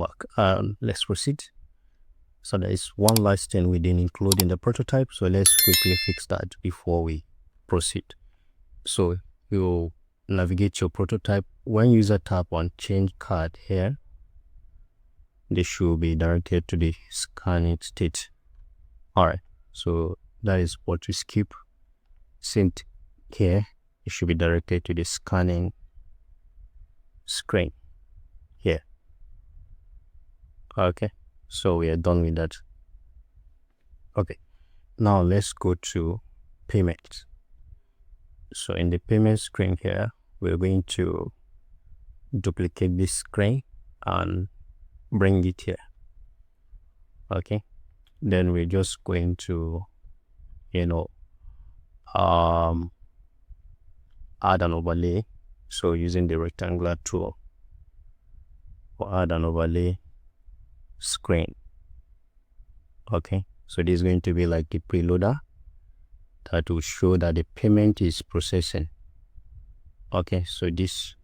work. Let's proceed. So there is one last thing we didn't include in the prototype, so let's quickly fix that before we proceed. So you navigate your prototype. When user tap on change card here, this should be directed to the scanning state. Alright, so that is what we skip. Same here, it should be directed to the scanning screen here. Okay, so we are done with that. Okay, now let's go to payment. So in the payment screen here, we're going to duplicate this screen and bring it here. Okay, then we're just going to add an overlay. So using the rectangular tool, we'll add an overlay screen. Okay, so this is going to be like the preloader that will show that the payment is processing. Okay, so this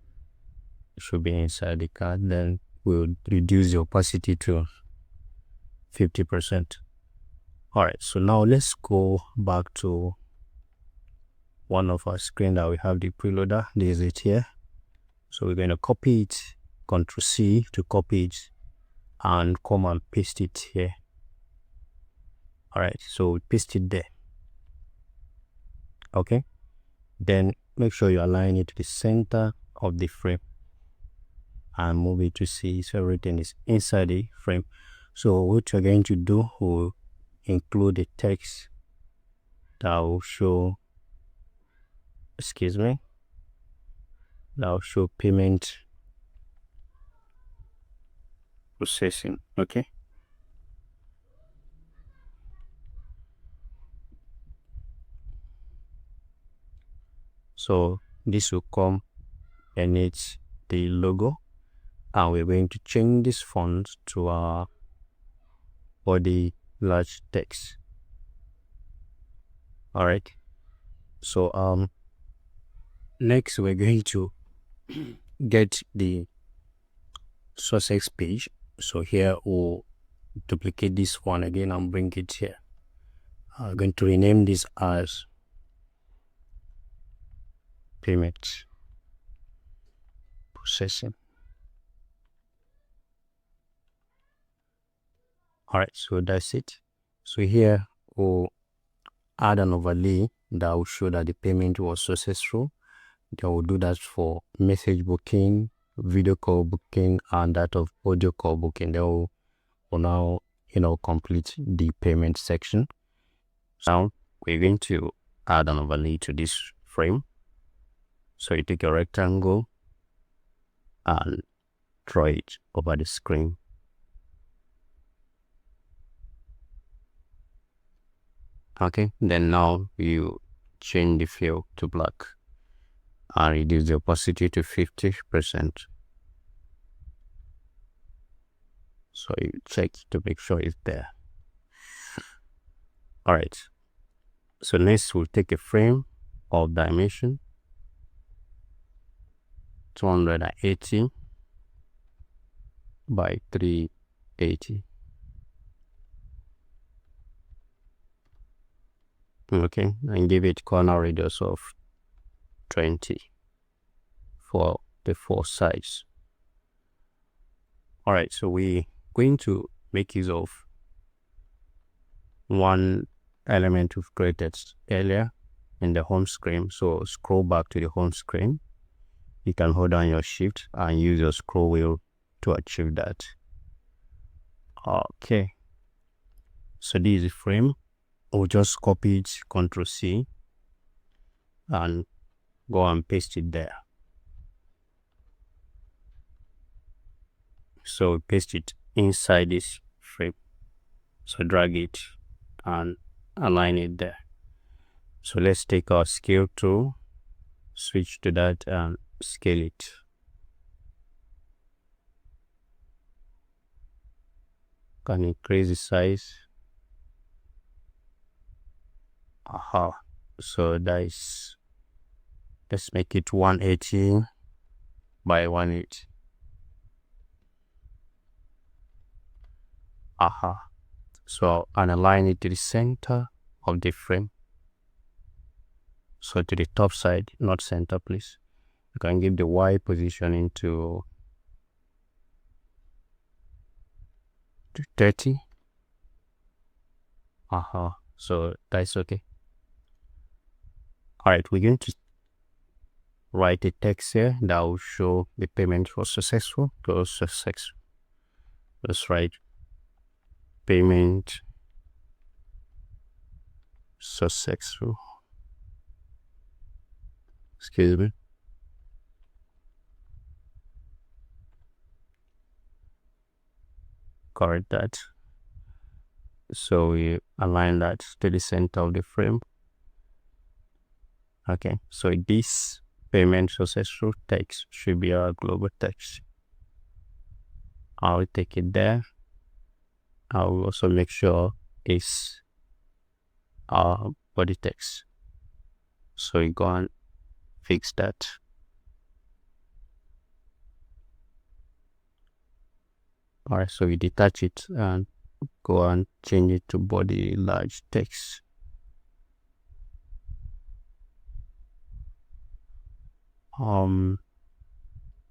should be inside the card. Then we'll reduce the opacity to 50%. All right, so now let's go back to one of our screen that we have the preloader. This is it here. So we're going to copy it, Ctrl C to copy it, and come and paste it here. All right, so we paste it there. Okay, then make sure you align it to the center of the frame and move it to see so everything is inside the frame. So what you're going to do will include the text that will show, that will show payment processing. Okay, so this will come and it's the logo, and we're going to change this font to our body large text. All right, so next we're going to get the success page. So here we'll duplicate this one again and bring it here. I'm going to rename this as payment processing. All right, so that's it. So here we'll add an overlay that will show that the payment was successful. Then we'll do that for message booking, video call booking, and that of audio call booking. Then we'll now complete the payment section. Now we're going to add an overlay to this frame. So you take a rectangle and draw it over the screen. Okay, then now you change the fill to black and reduce the opacity to 50%. So you check to make sure it's there. All right, so next we'll take a frame of dimension 280 by 380. Okay, and give it corner radius of 20 for the 4 sides. All right, so we're going to make use of one element we've created earlier in the home screen. So scroll back to the home screen. You can hold down your shift and use your scroll wheel to achieve that. Okay, so this is the frame. We'll just copy it, Ctrl C, and go and paste it there. So paste it inside this frame. So drag it and align it there. So let's take our scale tool, switch to that and scale it. Can increase the size. So that is, let's make it 180 by 180. So, and align it to the center of the frame. So to the top side, not center, please. You can give the Y positioning to 30. So that's okay. All right, we're going to write a text here that will show the payment was successful. Let's write payment successful. Excuse me. Correct that. So we align that to the center of the frame. Okay, so this payment successful text should be our global text. I'll take it there. I'll also make sure it's our body text. So you go and fix that. Alright, so we detach it and go and change it to body large text.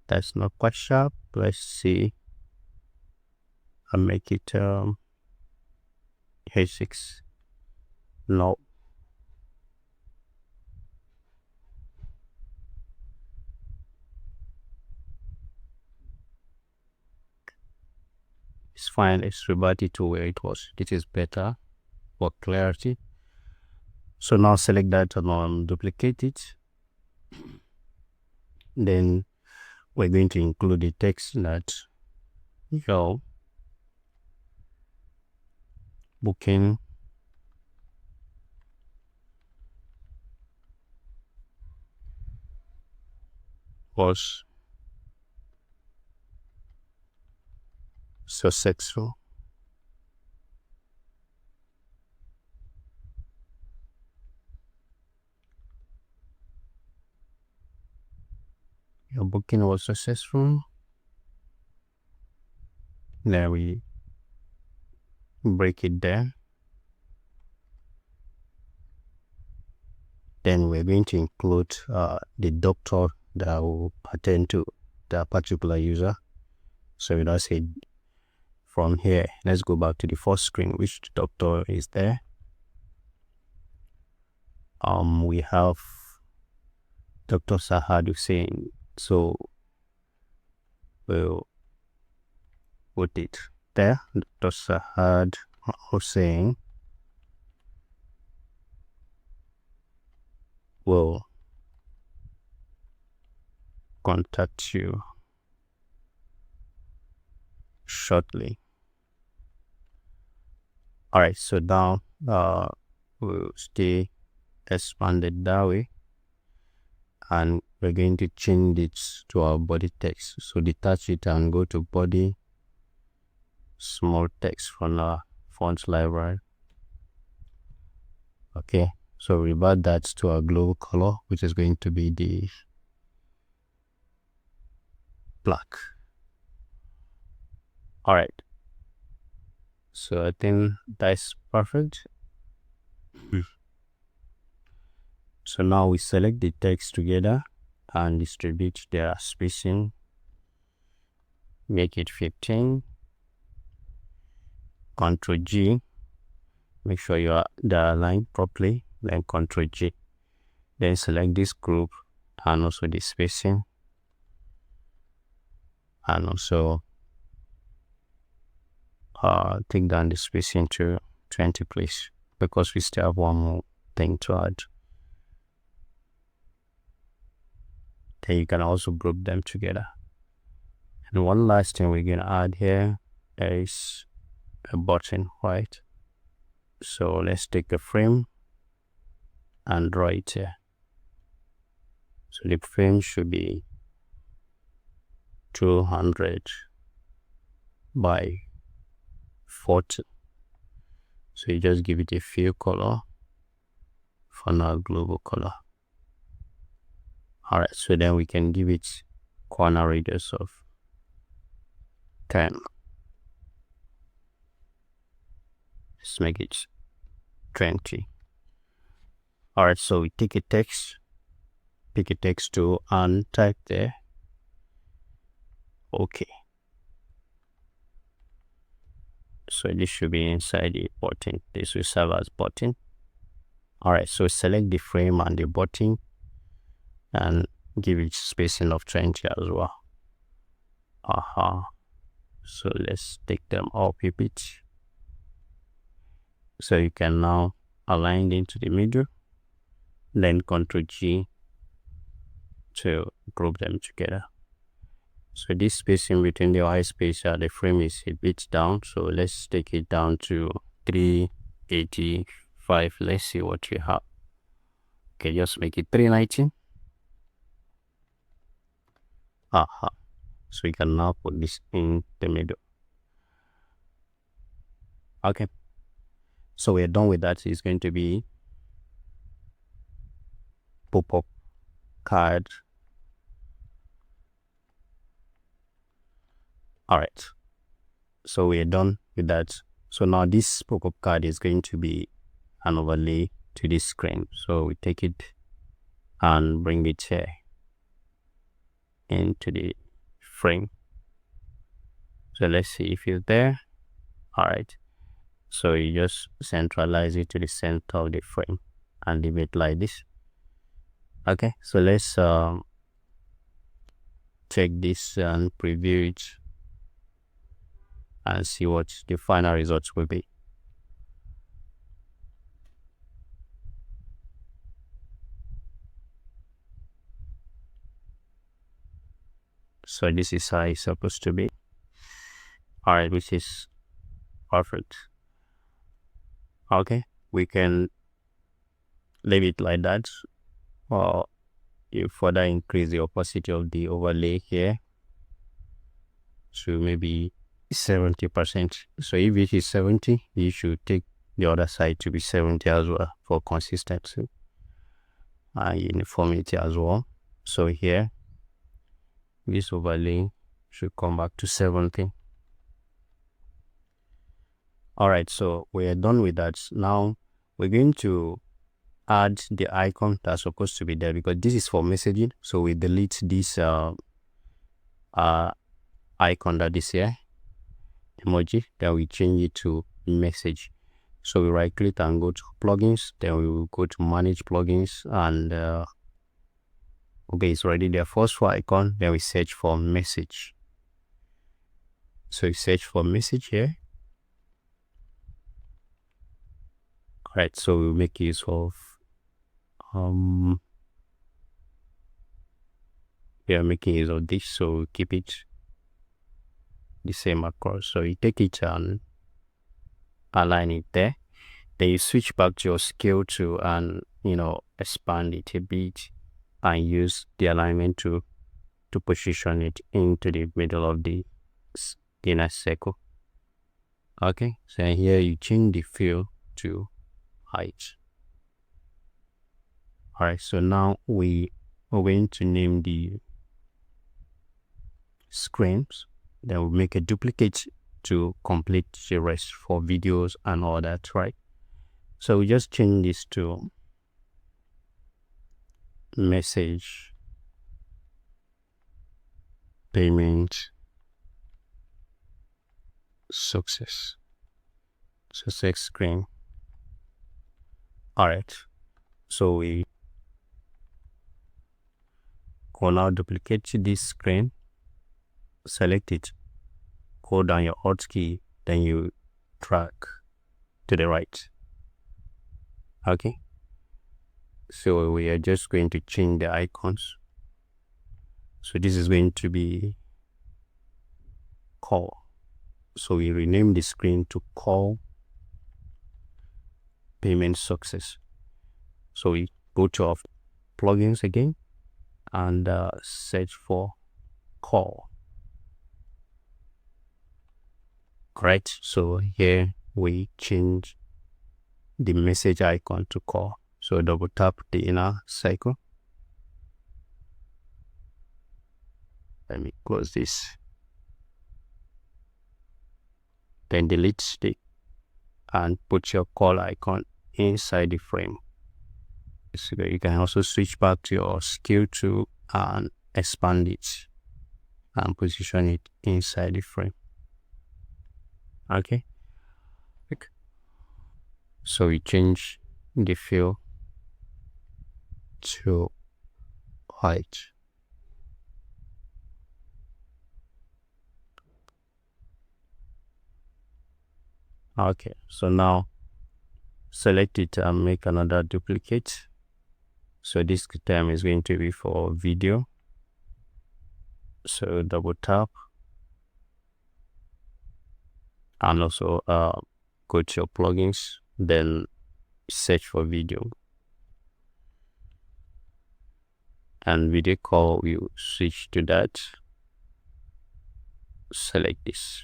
That's not quite sharp. Let's see. I'll make it A6. No. It's fine. Let's revert it to where it was. This is better for clarity. So now select that and duplicate it. Then we're going to include the text that your booking was successful. Your booking was successful. Then we break it there. Then we're going to include the doctor that will attend to that particular user. So we just say from here, let's go back to the first screen, which doctor is there. We have Dr. Sahad Hussein. So we'll put it there. Dr. Sahad Hussein will contact you shortly. All right, so now we'll stay expanded that way, and we're going to change it to our body text. So detach it and go to body, small text from our font library. Okay, so revert that to our global color, which is going to be the black. All right, so I think that's perfect. So now we select the text together and distribute their spacing. Make it 15. Ctrl G. Make sure they're aligned properly. Then Ctrl G. Then select this group and also the spacing. And also take down the spacing to 20, please, because we still have one more thing to add. Then you can also group them together. And one last thing we're gonna add here is a button, right? So let's take a frame and draw it here. So the frame should be 200 by 40. So you just give it a fill color for now, global color. All right, so then we can give it corner radius of 10. Let's make it 20. All right, so we take a text, pick a text tool and type there. Okay. So this should be inside the button. This will serve as button. All right, so select the frame and the button and give it spacing of 20 as well. So let's take them up a bit. So you can now align into the middle, then Ctrl G to group them together. So this spacing between the white space and the frame is a bit down, so let's take it down to 385. Let's see what we have. Okay, just make it 319. So we can now put this in the middle. Okay, so we're done with that. It's going to be pop-up card. All right, so we're done with that. So now this pop-up card is going to be an overlay to this screen. So we take it and bring it here into the frame. So let's see if it's there. All right, so you just centralize it to the center of the frame and leave it like this. Okay, so let's check this and preview it and see what the final results will be. So this is how it's supposed to be. All right, which is perfect. Okay, we can leave it like that, or you further increase the opacity of the overlay here to maybe 70%. So if it is 70, you should take the other side to be 70 as well for consistency and uniformity as well. So here, this overlay should come back to 70. All right, so we are done with that. Now we're going to add the icon that's supposed to be there, because this is for messaging. So we delete this icon that is here, emoji, then we change it to message. So we right click and go to plugins, then we will go to manage plugins, and okay, it's already there. First for icon, then we search for message. So you search for message here. All right, so we'll make use of we are making use of this, so we'll keep it the same across. So you take it and align it there, then you switch back to your scale tool and expand it a bit and use the alignment to position it into the middle of the inner circle. Okay, so here you change the fill to height. All right, so now we are going to name the screens, then we'll make a duplicate to complete the rest for videos and all that, right? So we just change this to message payment success screen. All right, so we will now duplicate this screen, select it, hold down your Alt key, then you drag to the right. Okay, so we are just going to change the icons. So this is going to be call. So we rename the screen to call payment success. So we go to our plugins again and search for call. Correct. So here we change the message icon to call. So double tap the inner circle. Let me close this. Then delete the and put your call icon inside the frame. So you can also switch back to your scale tool and expand it and position it inside the frame. Okay. So we change the fill to height. Okay, so now select it and make another duplicate. So this time is going to be for video. So double tap and also go to your plugins, then search for video, and video call will switch to that. Select this.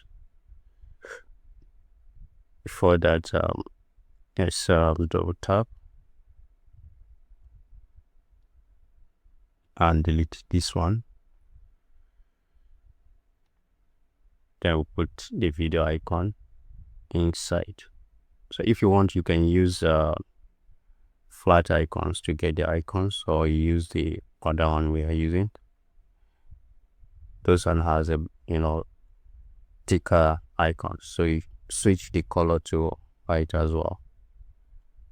Before that, let's double tap and delete this one. Then we'll put the video icon inside. So if you want, you can use flat icons to get the icons, or you use the other one we are using. This one has a thicker icon, so you switch the color to white as well.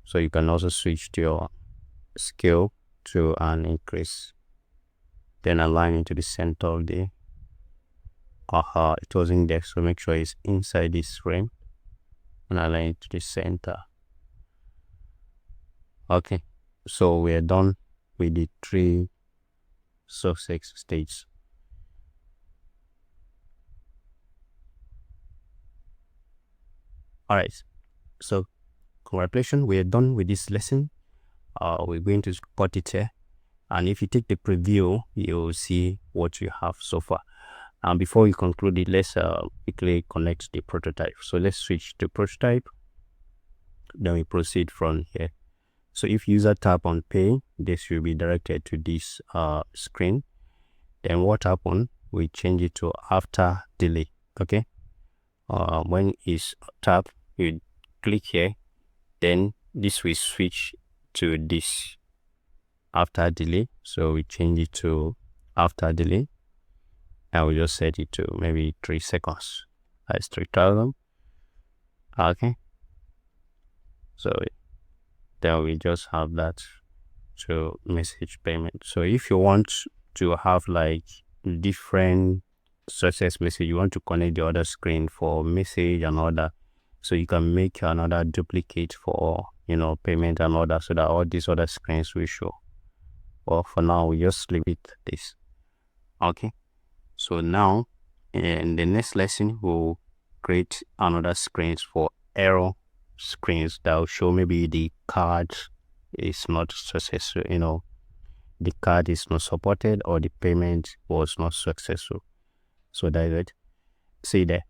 So you can also switch to your scale to an increase, then align it to the center of the it was indexed, so make sure it's inside this frame and align it to the center. Okay, so we're done with the 3 success stages. All right, so congratulations, we're done with this lesson. We're going to cut it here, and if you take the preview, you'll see what you have so far. And before we conclude it, let's quickly connect the prototype. So let's switch to prototype, then we proceed from here. So if user tap on pay, this will be directed to this screen. Then what happened, we change it to after delay. Okay, when it's tap, you click here, then this will switch to this after delay. So we change it to after delay, and we just set it to maybe 3 seconds. That's 3000. Okay, so then we just have that to message payment. So if you want to have like different success message, you want to connect the other screen for message and order, so you can make another duplicate for payment and order, so that all these other screens will show. Well, for now we just leave it this. Okay, so now in the next lesson we'll create another screens for error screens that will show maybe the card is not successful, the card is not supported, or the payment was not successful. So that's it. See you there.